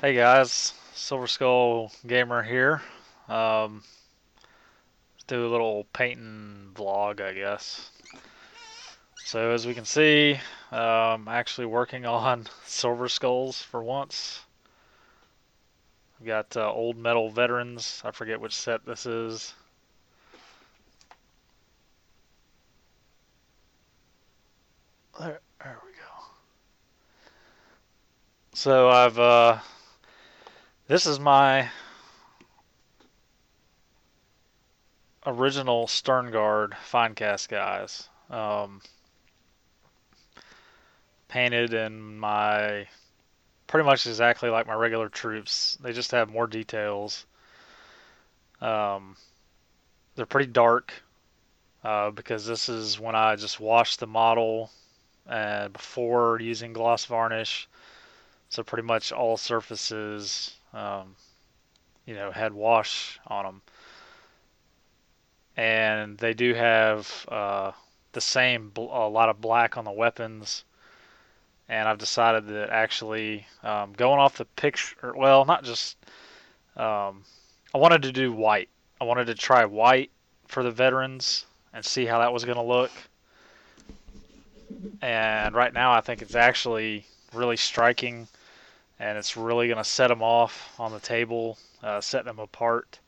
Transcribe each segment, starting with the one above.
Hey guys, Silver Skull Gamer here. Um, let's do a little painting vlog, I guess. So as we can see, actually working on Silver Skulls for once. We got Old Metal Veterans. I forget which set this is. There we go. So this is my original Sterngard Finecast guys. Painted in my pretty much exactly like my regular troops. They just have more details. Um, they're pretty dark because this is when I just washed the model before using gloss varnish. So pretty much all surfaces, had wash on them, and they do have the same a lot of black on the weapons. And I've decided that actually going off the picture, well, not just Um, I wanted to do white. I wanted to try white for the veterans and see how that was going to look. And right now, I think it's actually really striking, and it's really going to set them off on the table, set them apart.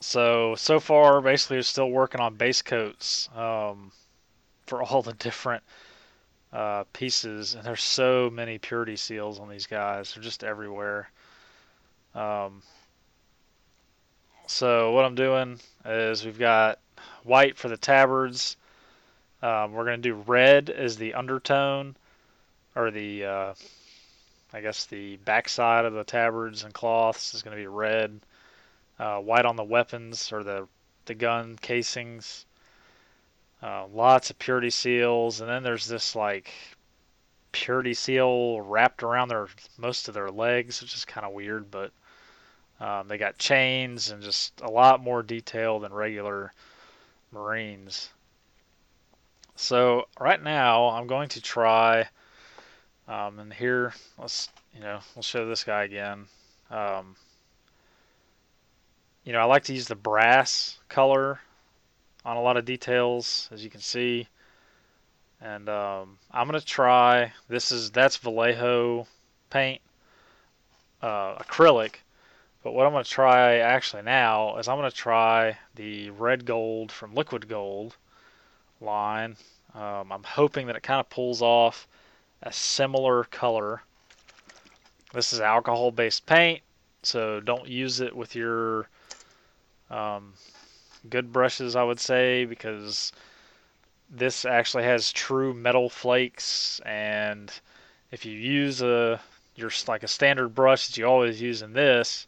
So far, basically, we're still working on base coats for all the different pieces, and there's so many purity seals on these guys. They're just everywhere. Um, so what I'm doing is we've got white for the tabards. We're going to do red as the undertone, or I guess the backside of the tabards and cloths is going to be red. White on the weapons or the gun casings. Lots of purity seals, and then there's this like purity seal wrapped around their most of their legs, which is kind of weird, but they got chains and just a lot more detail than regular Marines. So right now I'm going to try. And here, we'll show this guy again. Um, I like to use the brass color on a lot of details, as you can see. And I'm gonna try. That's Vallejo paint, acrylic. But what I'm gonna try actually now is I'm gonna try the red gold from Liquid Gold line. I'm hoping that it kind of pulls off a similar color. This is alcohol-based paint, so don't use it with your um, good brushes, I would say, because this actually has true metal flakes. And if you use your like a standard brush that you always use in this,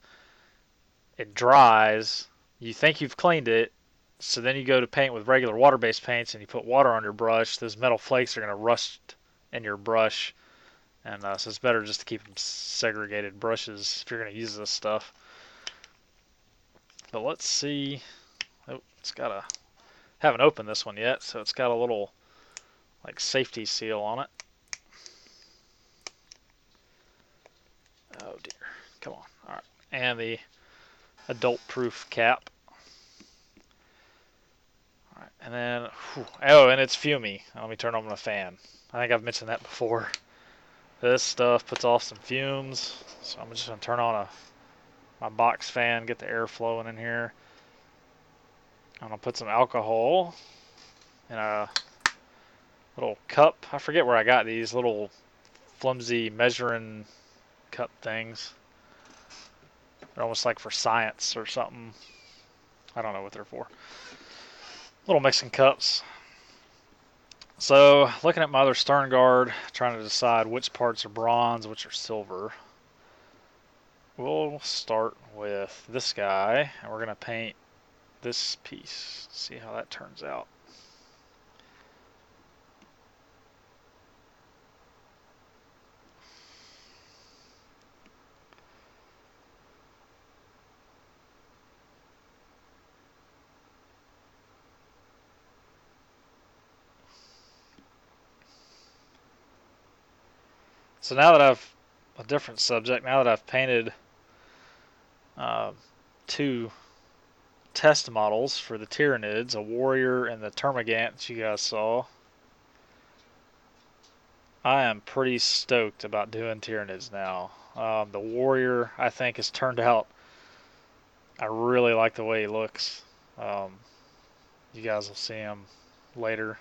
it dries. You think you've cleaned it, so then you go to paint with regular water-based paints and you put water on your brush. Those metal flakes are going to rust in your brush, and so it's better just to keep them segregated brushes if you're going to use this stuff. But let's see. Oh, it's got a haven't opened this one yet, so it's got a little like safety seal on it. Oh dear. Come on. All right. And the adult proof cap. All right. And then, oh, and it's Fumi. Let me turn on the fan. I think I've mentioned that before. This stuff puts off some fumes, so I'm just gonna turn on my box fan, get the air flowing in here. I'm gonna put some alcohol in a little cup. I forget where I got these little flimsy measuring cup things. They're almost like for science or something. I don't know what they're for. Little mixing cups. So, looking at my other stern guard, trying to decide which parts are bronze, which are silver. We'll start with this guy, and we're going to paint this piece. See how that turns out. So now that I've a different subject. Now that I've painted uh, two test models for the Tyranids, a Warrior and the Termagant that you guys saw, I am pretty stoked about doing Tyranids now. The Warrior, I think, has turned out. I really like the way he looks. You guys will see him later,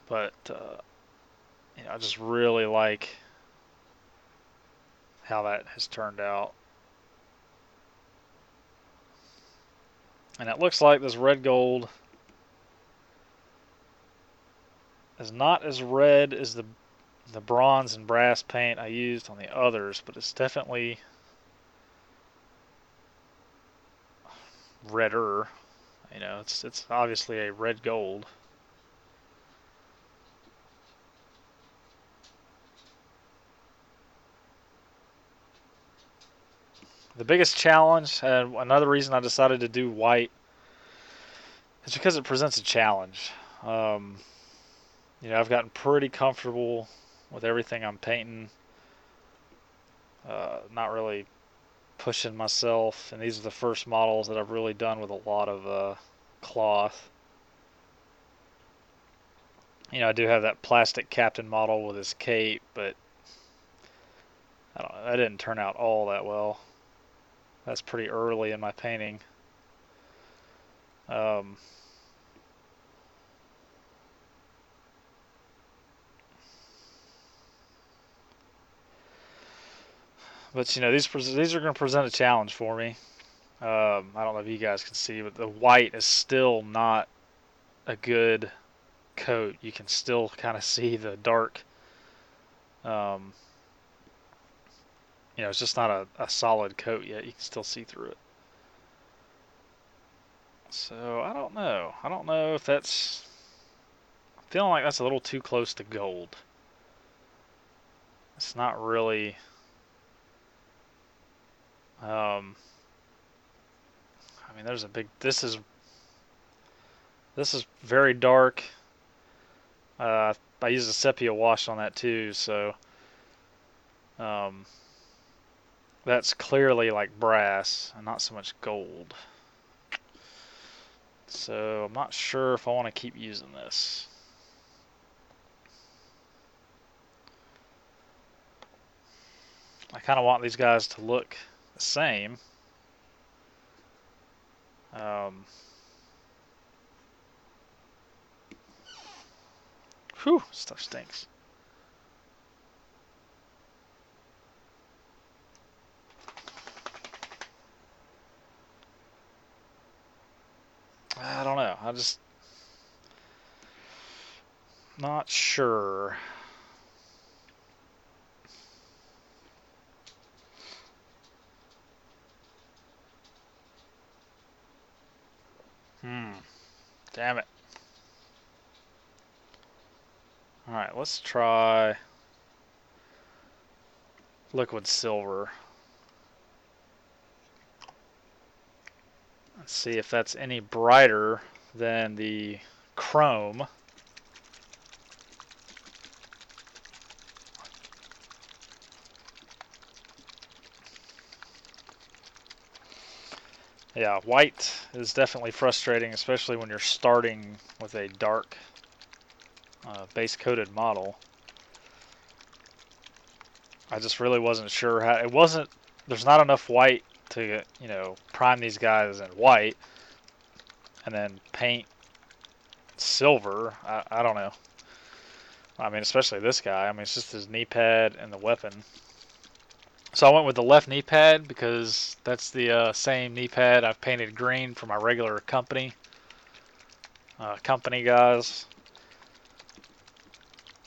but I just really like how that has turned out. And it looks like this red gold is not as red as the bronze and brass paint I used on the others, but it's definitely redder. It's obviously a red gold. The biggest challenge, and another reason I decided to do white, is because it presents a challenge. I've gotten pretty comfortable with everything I'm painting. Not really pushing myself, and these are the first models that I've really done with a lot of cloth. I do have that plastic captain model with his cape, but I don't know, that didn't turn out all that well. That's pretty early in my painting. Um, but these are going to present a challenge for me. I don't know if you guys can see, but the white is still not a good coat. You can still kind of see the dark. Um, it's just not a solid coat yet. You can still see through it. So I don't know. I don't know if that's feeling like that's a little too close to gold. It's not really. Um, I mean, there's a big. This is very dark. I used a sepia wash on that too, so um, that's clearly like brass and not so much gold. So I'm not sure if I want to keep using this. I kind of want these guys to look the same. Um, Whew, stuff stinks. I don't know. I just not sure. Damn it. All right, let's try liquid silver. Let's see if that's any brighter than the chrome. Yeah, white is definitely frustrating, especially when you're starting with a dark base-coated model. I just really wasn't sure how. It wasn't. There's not enough white to prime these guys in white, and then paint silver. I don't know. I mean, especially this guy. I mean, it's just his knee pad and the weapon. So I went with the left knee pad because that's the same knee pad I've painted green for my regular company guys.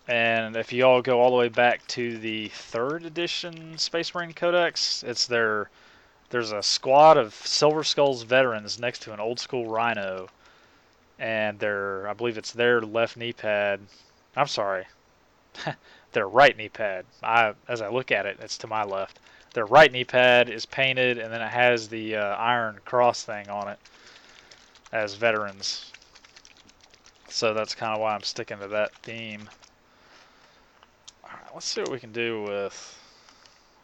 And if you all go all the way back to the 3rd edition Space Marine Codex, there's a squad of Silver Skulls veterans next to an old school Rhino, and I believe it's their left knee pad. I'm sorry, their right knee pad. As I look at it, it's to my left. Their right knee pad is painted, and then it has the iron cross thing on it as veterans. So that's kind of why I'm sticking to that theme. Let's see what we can do with...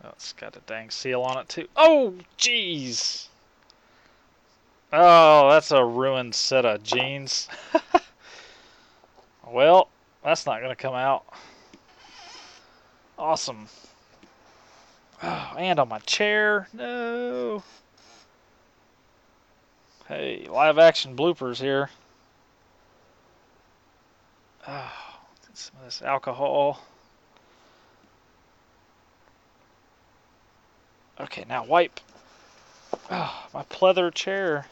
Oh, it's got a dang seal on it too. Oh, jeez! Oh, that's a ruined set of jeans. Well, that's not going to come out. Awesome. Oh, and on my chair. No. Hey, live action bloopers here. Oh, some of this alcohol. Okay, now wipe. Oh, my pleather chair.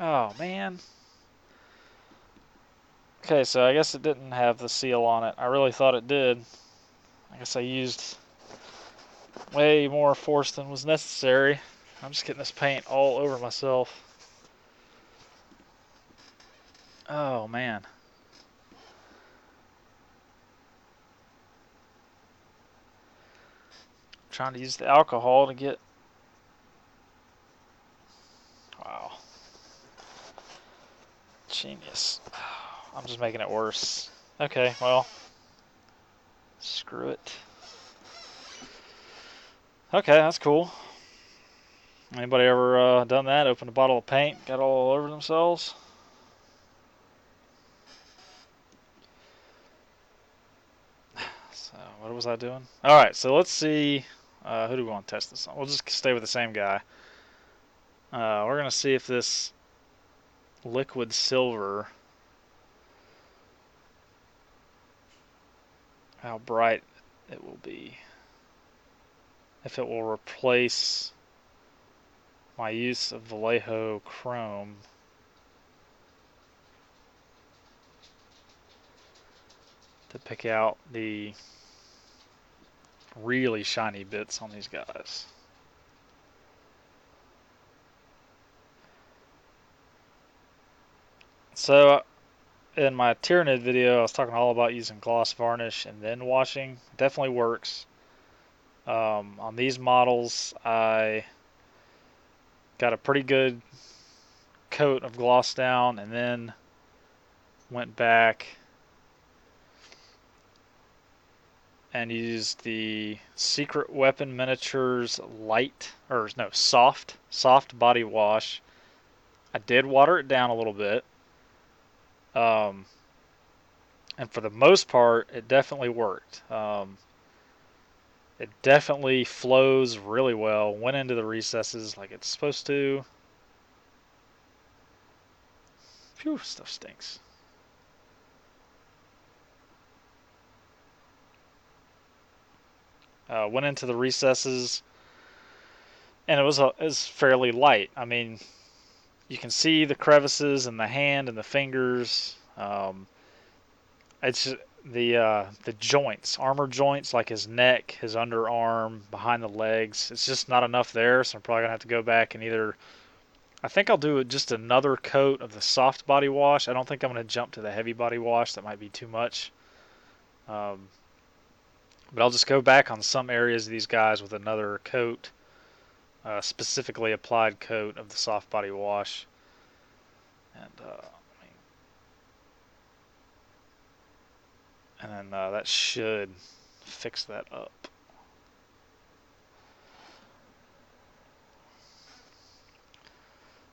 Oh, man. Okay, so I guess it didn't have the seal on it. I really thought it did. I guess I used way more force than was necessary. I'm just getting this paint all over myself. Oh, man. I'm trying to use the alcohol to get... Wow. Genius. I'm just making it worse. Okay, well, screw it. Okay, that's cool. Anybody ever done that? Opened a bottle of paint, got all over themselves? So, what was I doing? Alright, so let's see. Who do we want to test this on? We'll just stay with the same guy. We're going to see if this liquid silver, how bright it will be. If it will replace my use of Vallejo Chrome. To pick out the really shiny bits on these guys. So in my Tyranid video, I was talking all about using gloss varnish and then washing. It definitely works. On these models, I got a pretty good coat of gloss down and then went back and used the Secret Weapon Miniatures light, or no, soft body wash. I did water it down a little bit. And for the most part, it definitely worked. It definitely flows really well. Went into the recesses like it's supposed to. Phew, stuff stinks. Went into the recesses, and it was fairly light. I mean, you can see the crevices in the hand and the fingers. It's the joints, armor joints, like his neck, his underarm, behind the legs. It's just not enough there, so I'm probably gonna have to go back and either. I think I'll do just another coat of the soft body wash. I don't think I'm gonna jump to the heavy body wash. That might be too much. Um, but I'll just go back on some areas of these guys with another coat, specifically applied coat of the soft body wash, and then that should fix that up.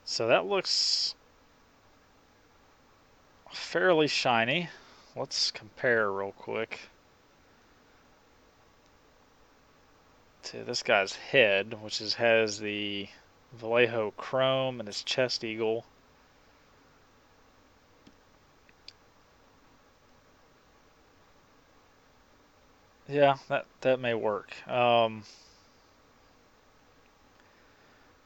So that looks fairly shiny. Let's compare real quick to this guy's head, which has the Vallejo Chrome and his chest eagle. Yeah, that may work. The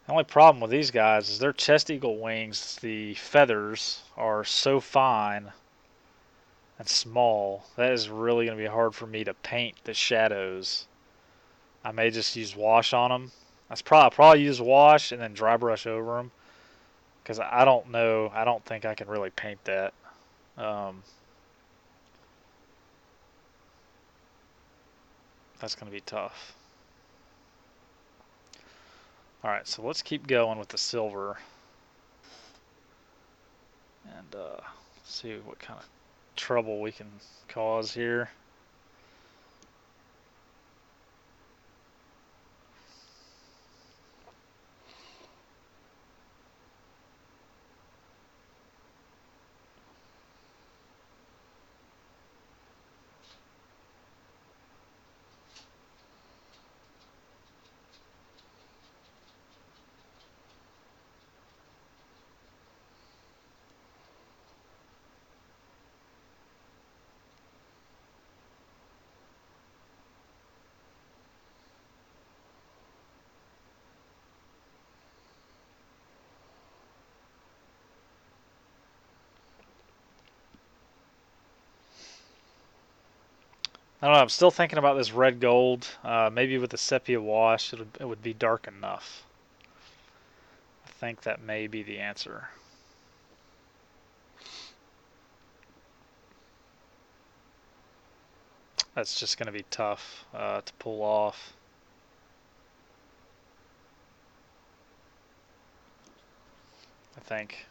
only problem with these guys is their chest eagle wings, the feathers are so fine and small. That is really going to be hard for me to paint the shadows. I may just use wash on them. I'll probably use wash and then dry brush over them because I don't know. I don't think I can really paint that. Um, that's going to be tough. All right, so let's keep going with the silver and see what kind of trouble we can cause here. I don't know. I'm still thinking about this red gold. Maybe with the sepia wash, it would be dark enough. I think that may be the answer. That's just going to be tough to pull off. I think.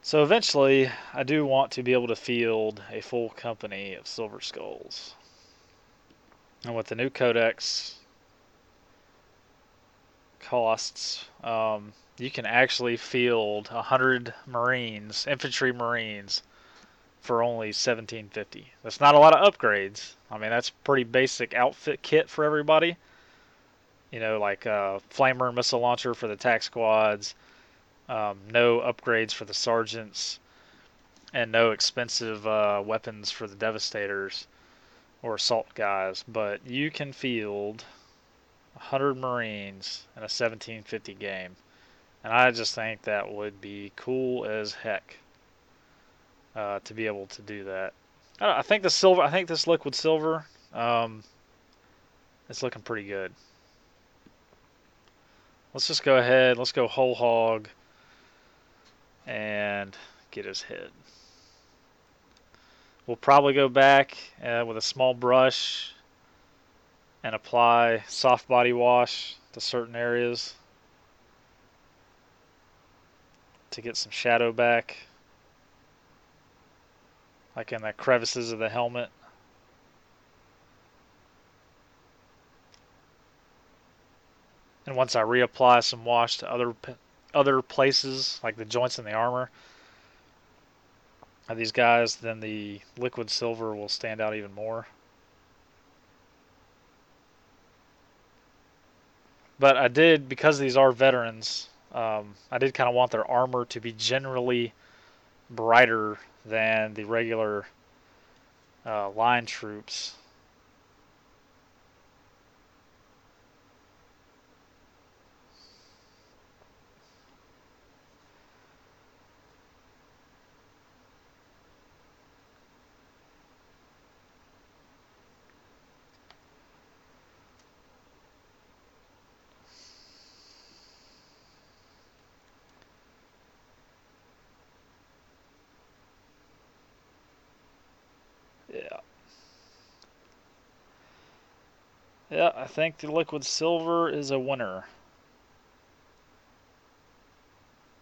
So eventually, I do want to be able to field a full company of Silver Skulls. And with the new codex costs, you can actually field 100 Marines, infantry Marines, for only 1750. That's not a lot of upgrades. I mean, that's pretty basic outfit kit for everybody. Like flamer and missile launcher for the tac squads, no upgrades for the sergeants, and no expensive weapons for the devastators or assault guys. But you can field 100 Marines in a 1750 game, and I just think that would be cool as heck to be able to do that. I think the silver. I think this liquid silver. Um, it's looking pretty good. Let's just go ahead. Let's go whole hog and get his head. We'll probably go back with a small brush and apply soft body wash to certain areas to get some shadow back, like in the crevices of the helmet. And once I reapply some wash to other places, like the joints in the armor of these guys, then the liquid silver will stand out even more. But I did, because these are veterans, I did kind of want their armor to be generally brighter than the regular line troops. Yeah, yeah. I think the liquid silver is a winner,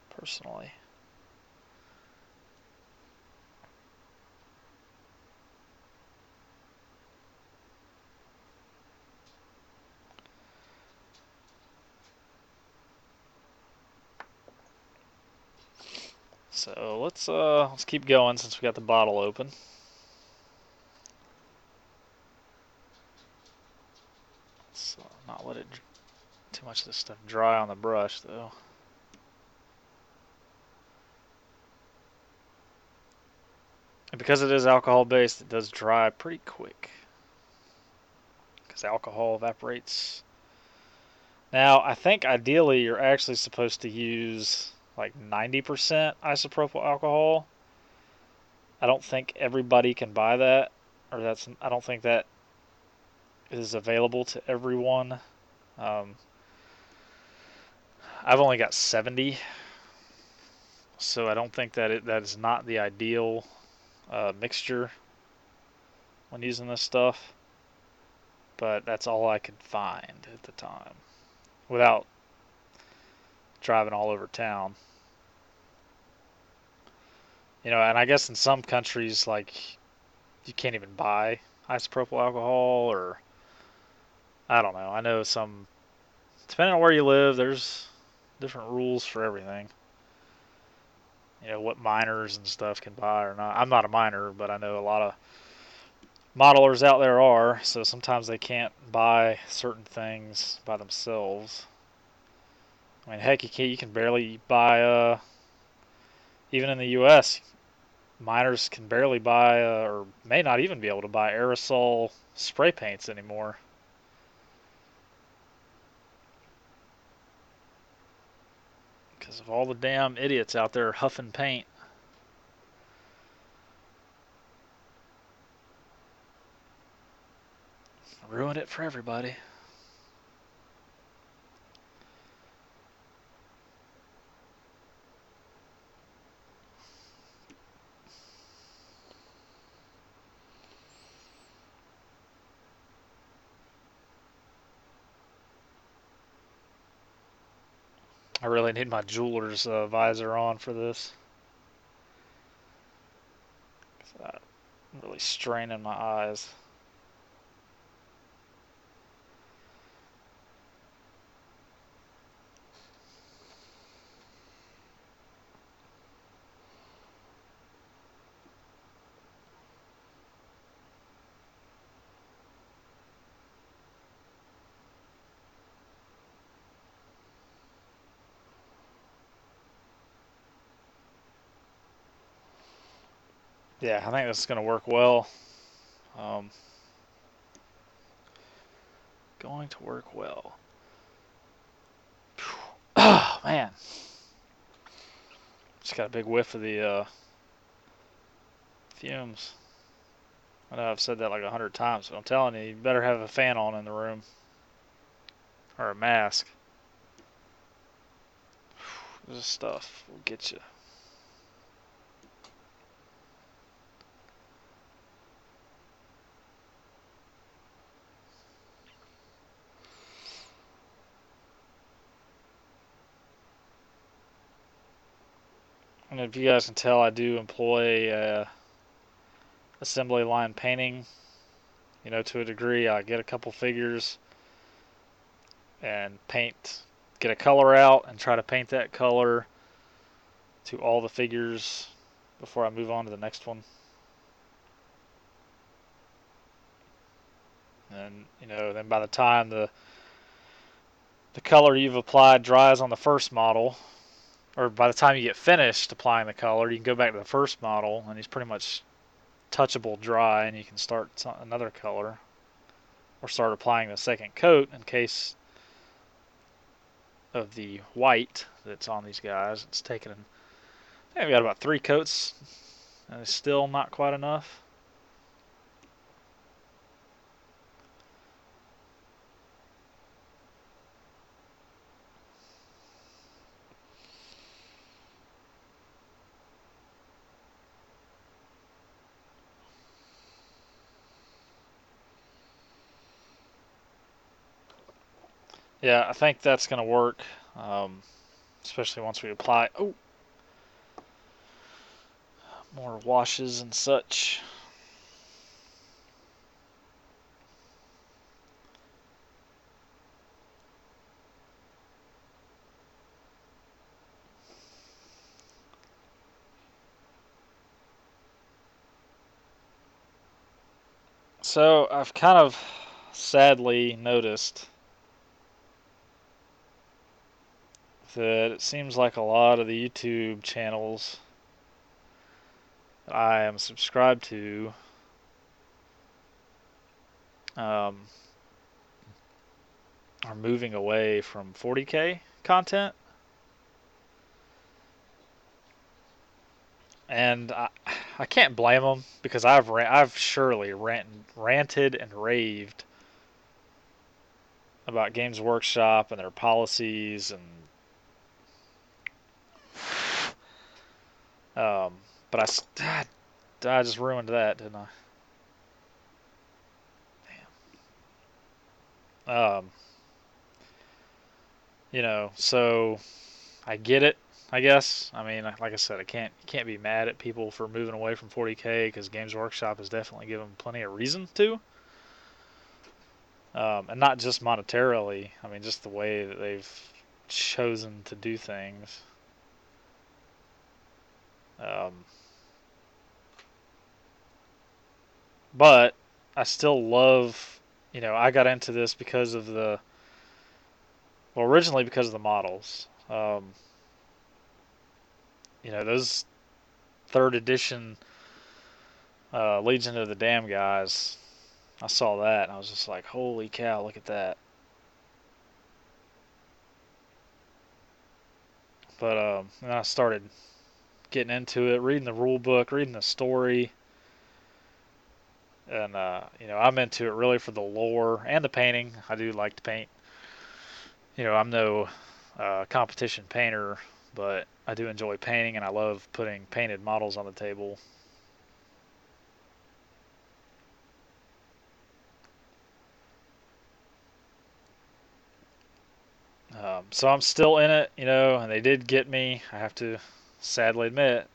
personally. So let's keep going since we got the bottle open. Let's not let it too much of this stuff dry on the brush though. And because it is alcohol based, it does dry pretty quick because alcohol evaporates. Now, I think ideally you're actually supposed to use like 90% isopropyl alcohol. I don't think everybody can buy that, or I don't think that is available to everyone. Um, I've only got 70, so I don't think that is not the ideal mixture when using this stuff. But that's all I could find at the time without driving all over town. And I guess in some countries, like, you can't even buy isopropyl alcohol, or I don't know. I know some, depending on where you live, there's different rules for everything. What minors and stuff can buy or not. I'm not a minor, but I know a lot of modelers out there are, so sometimes they can't buy certain things by themselves. I mean, heck, you can barely buy, even in the U.S., miners can barely buy, or may not even be able to buy aerosol spray paints anymore because of all the damn idiots out there huffing paint. Ruin it for everybody. I really need my jeweler's visor on for this. I'm really straining my eyes. Yeah, I think this is going to work well. Um, going to work well. Oh, man. Just got a big whiff of the fumes. I know I've said that like 100 times, but I'm telling you, you better have a fan on in the room or a mask. This stuff will get you. And if you guys can tell, I do employ assembly line painting. To a degree, I get a couple figures and get a color out and try to paint that color to all the figures before I move on to the next one. And then by the time the color you've applied dries on the first model, or by the time you get finished applying the color, you can go back to the first model and he's pretty much touchable dry, and you can start another color or start applying the second coat in case of the white that's on these guys. It's taken, I think I've got about 3 coats, and it's still not quite enough. Yeah, I think that's going to work, especially once we apply more washes and such. So I've kind of sadly noticed that it seems like a lot of the YouTube channels that I am subscribed to um, are moving away from 40K content, and I can't blame them because I've surely ranted and raved about Games Workshop and their policies, and but I just ruined that, didn't I? So I get it. I guess. I mean, like I said, you can't be mad at people for moving away from 40K because Games Workshop has definitely given them plenty of reason to, and not just monetarily. I mean, just the way that they've chosen to do things. Um, but I still love, I got into this because of originally because of the models. Those third edition Legion of the Damned guys. I saw that and I was just like, holy cow, look at that. But then I started getting into it, reading the rule book, reading the story, and I'm into it really for the lore and the painting. I do like to paint. I'm no competition painter, but I do enjoy painting, and I love putting painted models on the table. So I'm still in it, and they did get me. I have to sadly admit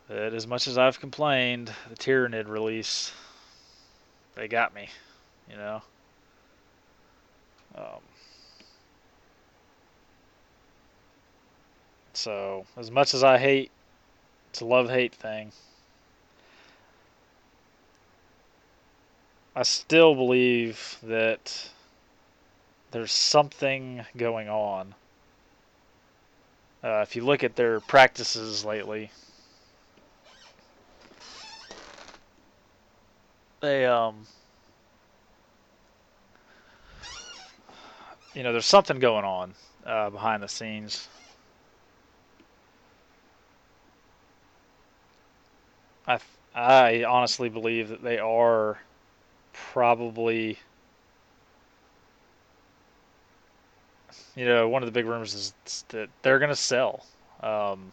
that as much as I've complained, the Tyranid release, they got me, you know. Um, so as much as I hate, it's a love-hate thing. I still believe that there's something going on. If you look at their practices lately, they there's something going on behind the scenes. I I honestly believe that they are probably, one of the big rumors is that they're going to sell. Um,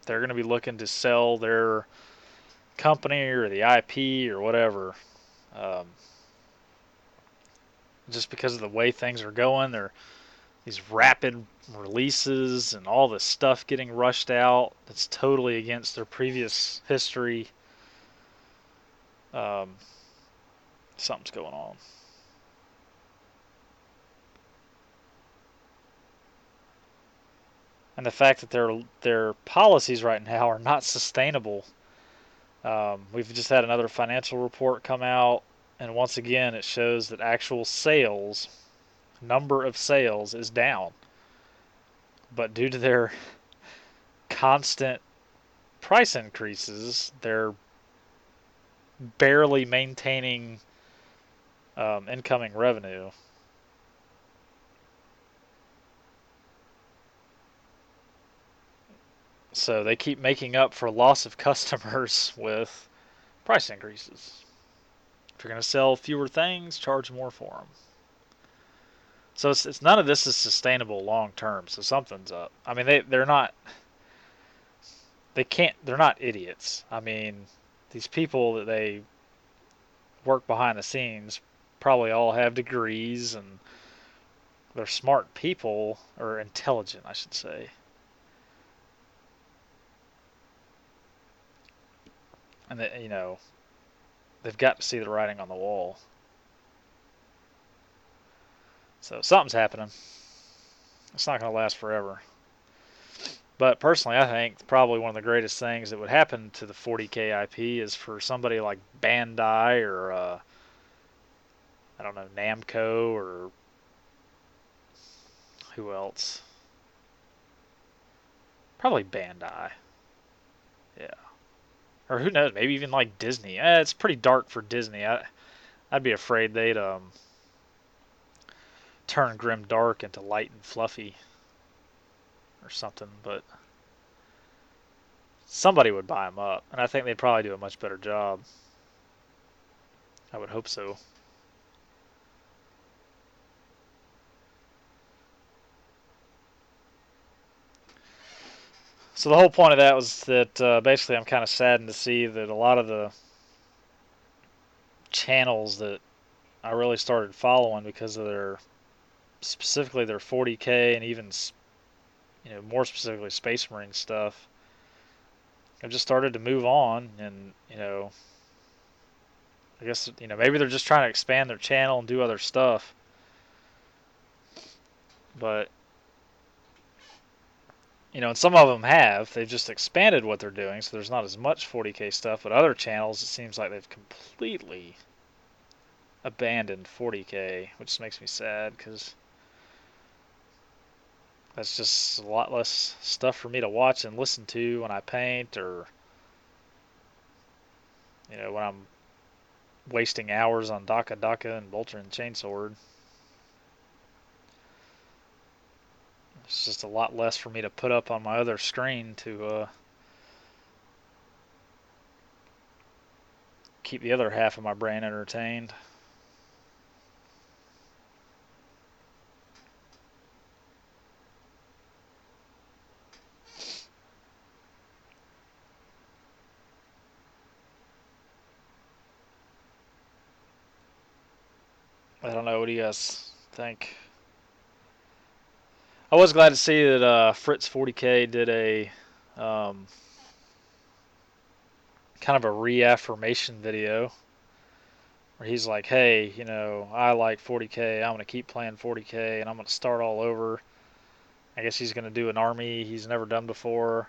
they're going to be looking to sell their company or the IP or whatever. Um, just because of the way things are going, they're these rapid releases and all this stuff getting rushed out. That's totally against their previous history. Um, something's going on. And the fact that their policies right now are not sustainable. We've just had another financial report come out, and once again, it shows that actual sales, number of sales, is down. But due to their constant price increases, they're barely maintaining incoming revenue. So they keep making up for loss of customers with price increases. If you're going to sell fewer things, charge more for them. So it's none of this is sustainable long term. So something's up. I mean, they're not, they're not idiots. I mean, these people that they work behind the scenes probably all have degrees, and they're smart people, or intelligent, I should say. And they've got to see the writing on the wall. So something's happening. It's not going to last forever. But personally, I think probably one of the greatest things that would happen to the 40K IP is for somebody like Bandai or I don't know, Namco, or who else? Probably Bandai. Yeah. Or who knows? Maybe even like Disney. It's pretty dark for Disney. I'd be afraid they'd turn grim dark into light and fluffy or something. But somebody would buy them up, and I think they'd probably do a much better job. I would hope so. So the whole point of that was that basically I'm kind of saddened to see that a lot of the channels that I really started following because of their specifically their 40K and even more specifically Space Marine stuff, have just started to move on, and I guess maybe they're just trying to expand their channel and do other stuff, but and some of them they've just expanded what they're doing, so there's not as much 40K stuff. But other channels, it seems like they've completely abandoned 40K, which makes me sad because that's just a lot less stuff for me to watch and listen to when I paint, or when I'm wasting hours on Daka Daka and Bolter and Chainsword. It's just a lot less for me to put up on my other screen to keep the other half of my brain entertained. I don't know. What do you guys think? I was glad to see that Fritz 40K did a um, kind of a reaffirmation video where he's like, "Hey, I like 40K. I'm gonna keep playing 40K, and I'm gonna start all over." I guess he's gonna do an army he's never done before.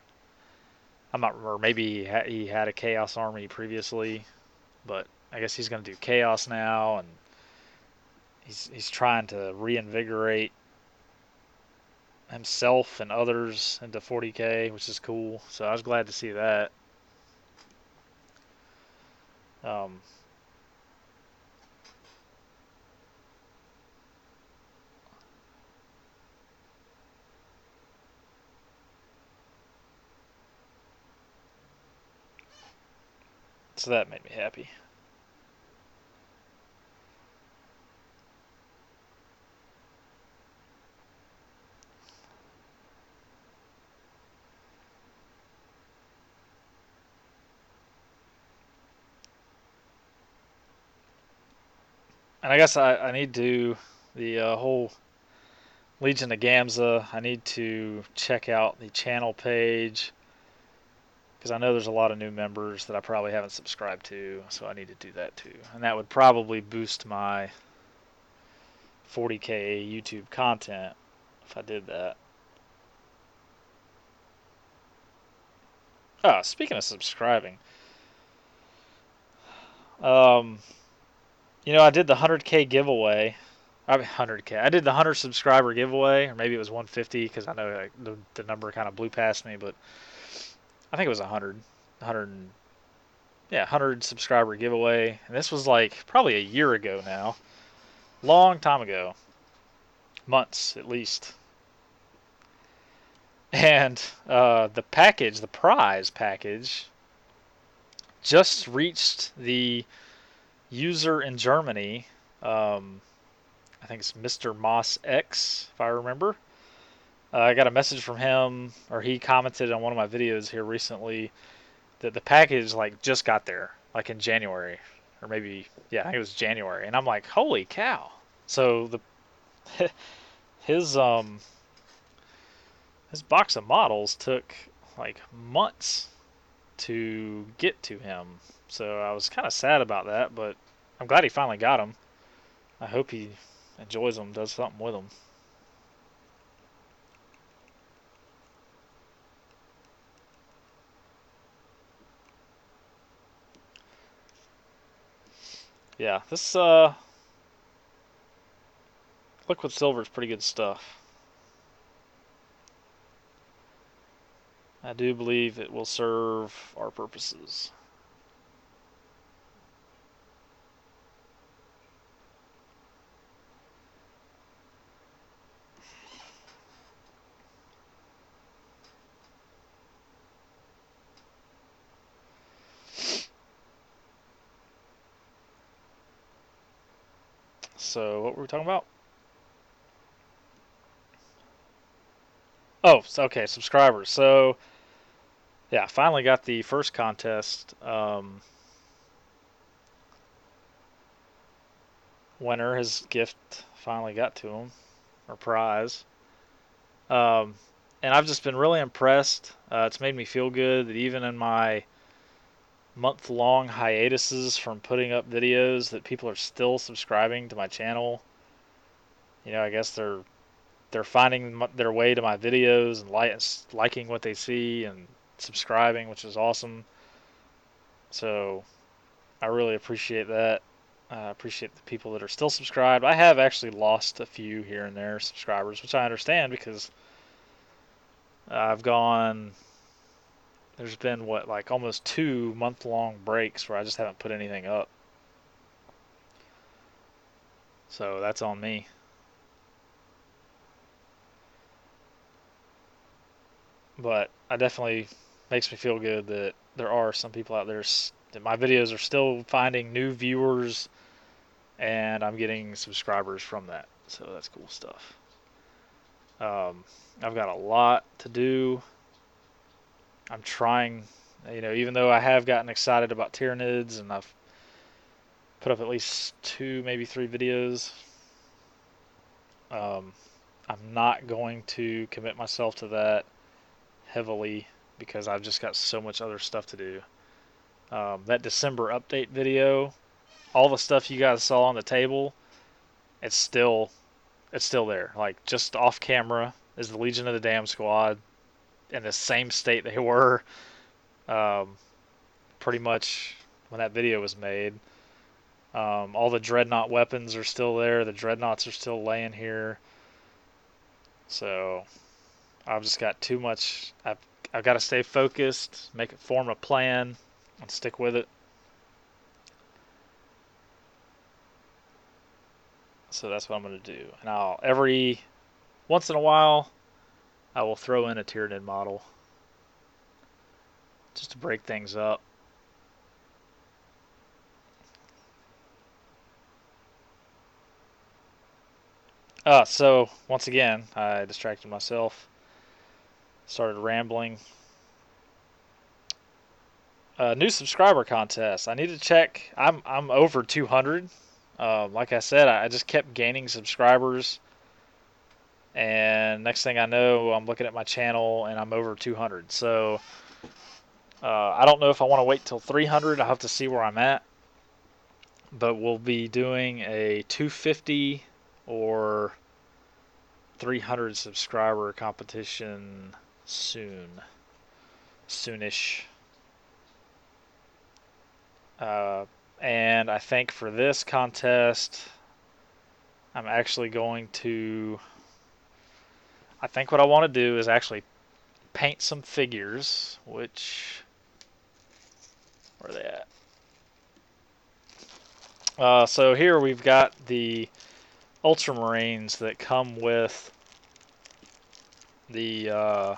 I'm not, or maybe he had a Chaos army previously, but I guess he's gonna do Chaos now, and he's trying to reinvigorate himself and others into 40K, which is cool. So I was glad to see that. Um, so that made me happy. And I guess I need to the whole Legion of Gamza. I need to check out the channel page because I know there's a lot of new members that I probably haven't subscribed to, so I need to do that too. And that would probably boost my 40K YouTube content if I did that. Oh, speaking of subscribing, um, I did the 100K giveaway. I mean, 100K. I did the 100 subscriber giveaway, or maybe it was 150 because I know like, the number kind of blew past me, but I think it was 100. 100, yeah, 100 subscriber giveaway. And this was like probably a year ago now. Long time ago. Months at least. And the package, the prize package, just reached the user in Germany. Um, I think it's Mr. Moss X, if I remember. I got a message from him, or he commented on one of my videos here recently that the package like just got there, like in January, or maybe yeah, I think it was January, and I'm like, holy cow! So the his his box of models took like months to get to him, so I was kind of sad about that, but I'm glad he finally got them. I hope he enjoys them, does something with them. Yeah, this liquid silver is pretty good stuff. I do believe it will serve our purposes. So, what were we talking about? Oh, okay, subscribers. So, yeah, finally got the first contest winner. His gift finally got to him, or prize. Um, and I've just been really impressed. It's made me feel good that even in my month-long hiatuses from putting up videos, that people are still subscribing to my channel. I guess they're finding their way to my videos and liking what they see and subscribing, which is awesome. So I really appreciate that. I appreciate the people that are still subscribed. I have actually lost a few here and there subscribers, which I understand because I've gone. There's been like almost 2 month-long breaks where I just haven't put anything up. So that's on me. But I definitely makes me feel good that there are some people out there that my videos are still finding new viewers and I'm getting subscribers from that. So that's cool stuff. Um, I've got a lot to do. I'm trying, even though I have gotten excited about Tyranids and I've put up at least 2, maybe 3 videos, um, I'm not going to commit myself to that heavily because I've just got so much other stuff to do. That December update video, all the stuff you guys saw on the table, it's still it's still there. Like just off camera is the Legion of the Damned squad in the same state they were um, pretty much when that video was made. All the dreadnought weapons are still there. The dreadnoughts are still laying here. So I've just got too much. I've got to stay focused, form a plan, and stick with it. So that's what I'm going to do. And every once in a while I will throw in a Tyranid model just to break things up. So once again, I distracted myself, started rambling. New subscriber contest. I need to check. I'm over 200. Like I said, I just kept gaining subscribers, and next thing I know, I'm looking at my channel and I'm over 200. So I don't know if I want to wait till 300. I'll have to see where I'm at. But we'll be doing a 250 or 300 subscriber competition soonish. Uh, and I think for this contest, I'm actually going to. I think what I want to do is actually paint some figures, which. Where are they at? So here we've got the Ultramarines that come with the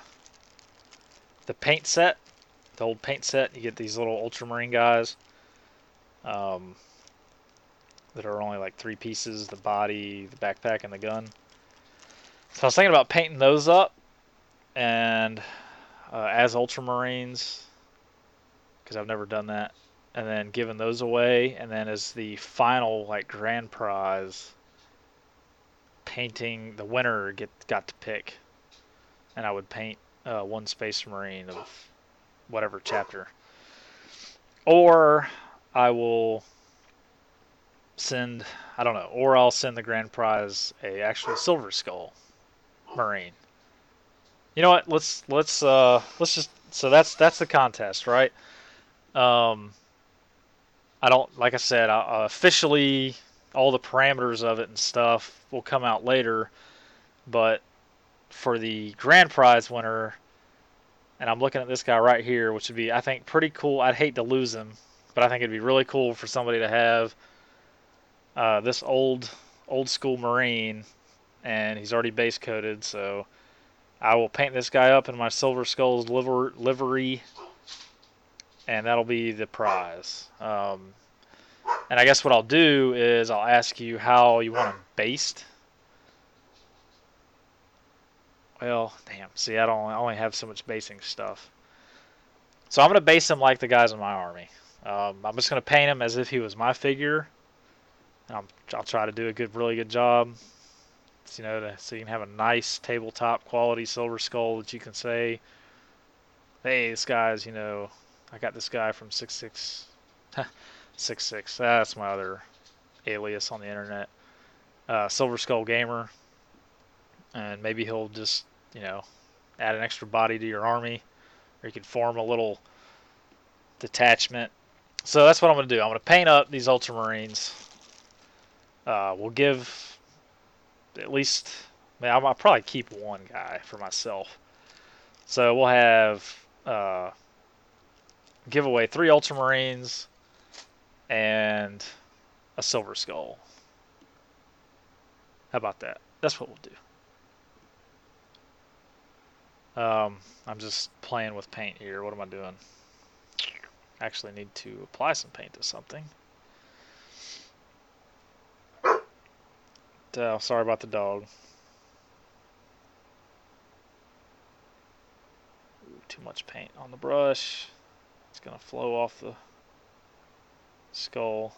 paint set, the old paint set. You get these little Ultramarine guys um, that are only like 3 pieces: the body, the backpack, and the gun. So I was thinking about painting those up and as Ultramarines because I've never done that, and then giving those away, and then as the final like grand prize, painting the winner got to pick, and I would paint one Space Marine of whatever chapter, or I will send I don't know, or I'll send the grand prize a actual Silver Skull Marine. You know what? Let's just so that's the contest, right? Um, I don't like I said officially all the parameters of it and stuff will come out later, but for the grand prize winner, and I'm looking at this guy right here, which would be I think pretty cool. I'd hate to lose him, but I think it'd be really cool for somebody to have this old school Marine, and he's already base coated, so I will paint this guy up in my Silver Skulls livery, and that'll be the prize. And I guess what I'll do is I'll ask you how you want them based. Well, damn. See, I only have so much basing stuff. So I'm going to base him like the guys in my army. I'm just going to paint him as if he was my figure. And I'll try to do a really good job. so you can have a nice tabletop quality Silver Skull that you can say, hey, this guy's, I got this guy from 66. That's my other alias on the internet. Silver Skull Gamer, and maybe he'll just, you know, add an extra body to your army, or you can form a little detachment. So that's what I'm going to do. I'm going to paint up these Ultramarines. We'll give at least, I'll probably keep one guy for myself. So we'll have give away 3 Ultramarines and a Silver Skull. How about that? That's what we'll do. I'm just playing with paint here. What am I doing? I actually need to apply some paint to something. Sorry about the dog. Ooh, too much paint on the brush. It's going to flow off the skull.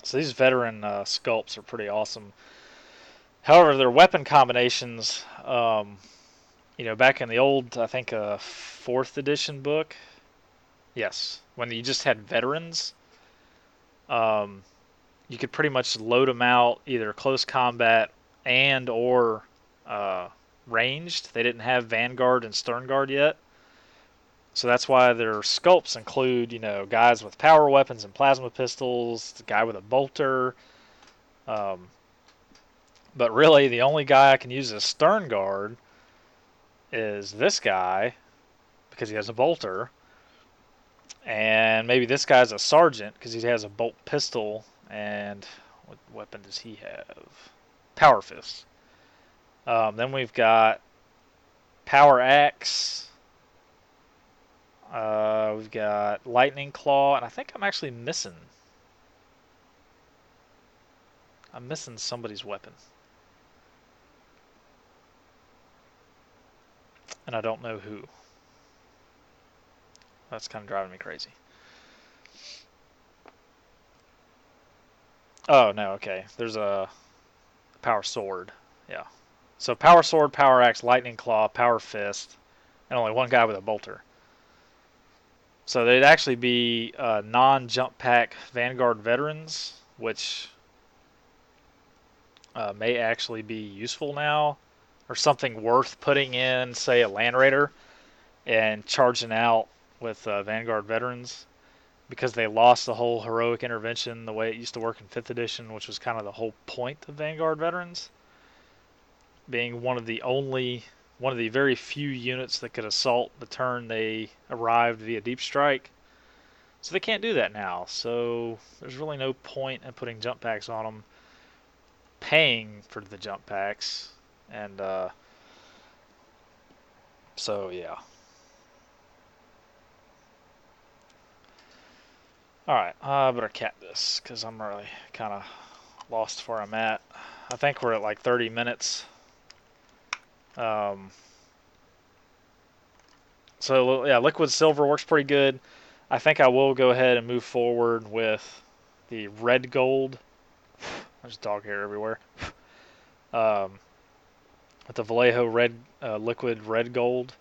So these veteran sculpts are pretty awesome. However, their weapon combinations, back in the old, I think, 4th edition book, yes, when you just had veterans, um, you could pretty much load them out either close combat and or uh, ranged. They didn't have Vanguard and Sternguard yet. So that's why their sculpts include, guys with power weapons and plasma pistols, the guy with a bolter. Um, but really, the only guy I can use as Sternguard is this guy because he has a bolter, and maybe this guy's a sergeant because he has a bolt pistol. And what weapon does he have? Power fist. Then we've got power axe. We've got lightning claw, and I think I'm actually missing. I'm missing somebody's weapon, and I don't know who. That's kind of driving me crazy. Oh no, okay. There's a power sword. Yeah. So power sword, power axe, lightning claw, power fist, and only one guy with a bolter. So they'd actually be non-jump pack Vanguard veterans, which may actually be useful now, or something worth putting in, say, a Land Raider and charging out with Vanguard veterans, because they lost the whole heroic intervention the way it used to work in 5th edition, which was kind of the whole point of Vanguard veterans, being one of the very few units that could assault the turn they arrived via deep strike. So they can't do that now. So there's really no point in putting jump packs on them, paying for the jump packs, and so yeah. All right, I better cap this because I'm really kind of lost where I'm at. I think we're at like 30 minutes. Um, so yeah, liquid silver works pretty good. I think I will go ahead and move forward with the red gold. There's dog hair everywhere. Um, with the Vallejo red liquid red gold,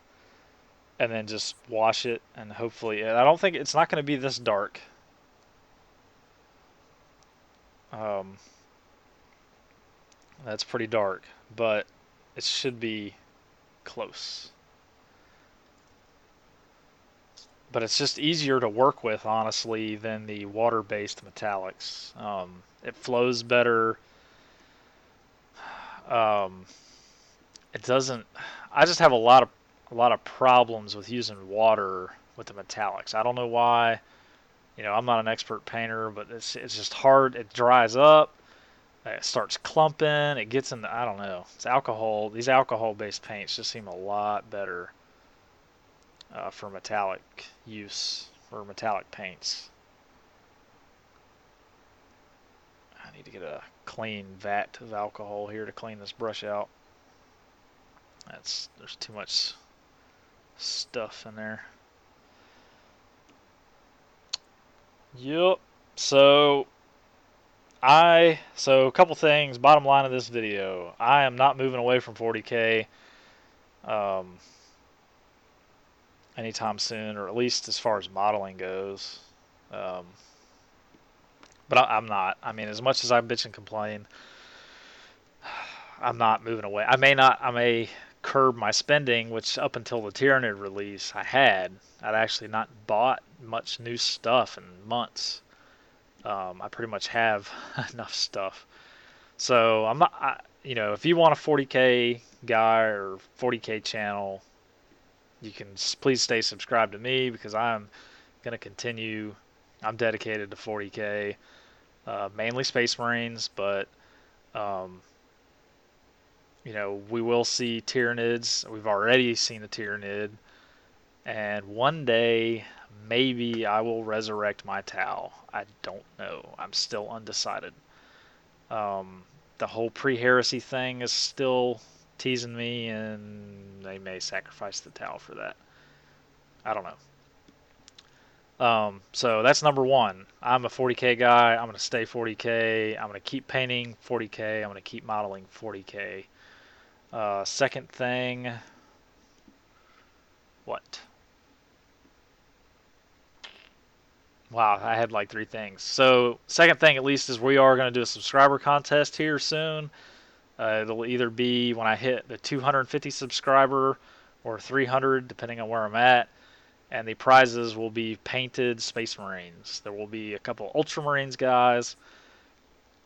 and then just wash it, and hopefully, I don't think it's not going to be this dark. Um, that's pretty dark, but it should be close. But it's just easier to work with, honestly, than the water-based metallics. It flows better. Um, it doesn't. I just have a lot of problems with using water with the metallics. I don't know why. I'm not an expert painter, but it's just hard. It dries up. It starts clumping. It gets in the. I don't know. It's alcohol. These alcohol-based paints just seem a lot better for metallic use, for metallic paints. I need to get a clean vat of alcohol here to clean this brush out. There's too much stuff in there. Yep. So so a couple things. Bottom line of this video, I am not moving away from 40K um, anytime soon, or at least as far as modeling goes. Um, but I'm not. I mean, as much as I bitch and complain, I'm not moving away. I may not. I may curb my spending, which up until the Tyranid release, I'd actually not bought much new stuff in months. I pretty much have enough stuff. So I'm not. If you want a 40K guy or 40K channel, you can please stay subscribed to me because I'm gonna continue. I'm dedicated to 40K, mainly Space Marines, but um, we will see Tyranids. We've already seen a Tyranid, and one day maybe I will resurrect my Tau. I don't know. I'm still undecided. Um, the whole pre-heresy thing is still teasing me, and they may sacrifice the Tau for that. I don't know. So that's number one. I'm a 40K guy. I'm gonna stay 40K. I'm gonna keep painting 40K. I'm gonna keep modeling 40K. Second thing, what? Wow, I had like three things. So second thing, at least, is we are gonna do a subscriber contest here soon. It'll either be when I hit the 250 subscriber or 300, depending on where I'm at. And the prizes will be painted Space Marines. There will be a couple Ultramarines guys,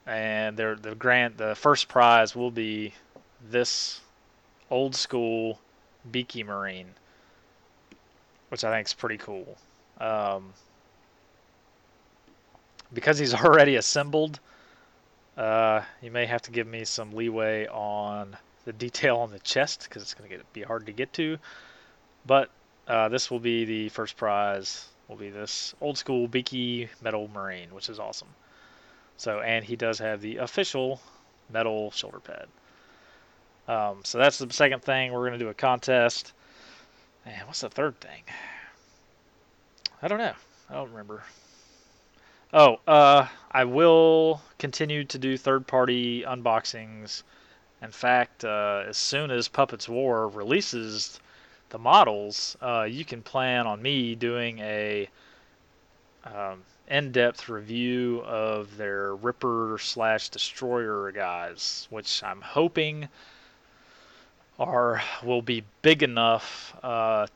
and the first prize will be this old school Beaky Marine, which I think is pretty cool. Um, because he's already assembled, you may have to give me some leeway on the detail on the chest because it's going to be hard to get to. But this will be the first prize. Will be this old school Beaky Metal Marine, which is awesome. So, and he does have the official metal shoulder pad. So that's the second thing. We're going to do a contest. And what's the third thing? I don't know. I don't remember. Oh, I will continue to do third-party unboxings. In fact, as soon as Puppets War releases the models, you can plan on me doing a in-depth review of their Ripper slash Destroyer guys, which I'm hoping will be big enough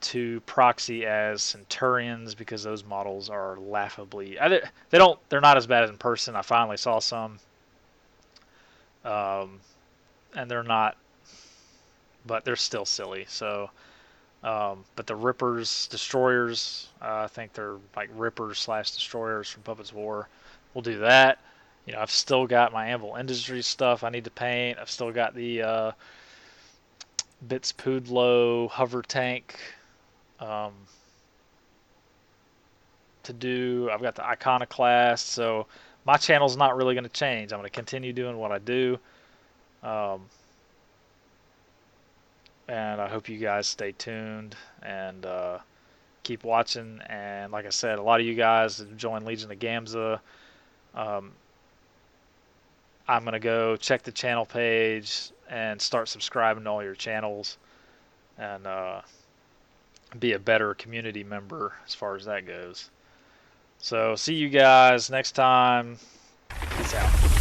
to proxy as Centurions because those models are laughably. They're not as bad as in person. I finally saw some, um, and they're not, but they're still silly. So, but the Rippers, Destroyers, I think they're like Rippers slash Destroyers from Puppets War. We'll do that. I've still got my Anvil Industries stuff I need to paint. I've still got the Bits Pudlo hover tank um, to do. I've got the Iconoclast, so my channel's not really going to change. I'm going to continue doing what I do, um, and I hope you guys stay tuned and keep watching. And like I said, a lot of you guys have joined Legion of Gamza. Um, I'm going to go check the channel page and start subscribing to all your channels and be a better community member as far as that goes. So see you guys next time. Peace out.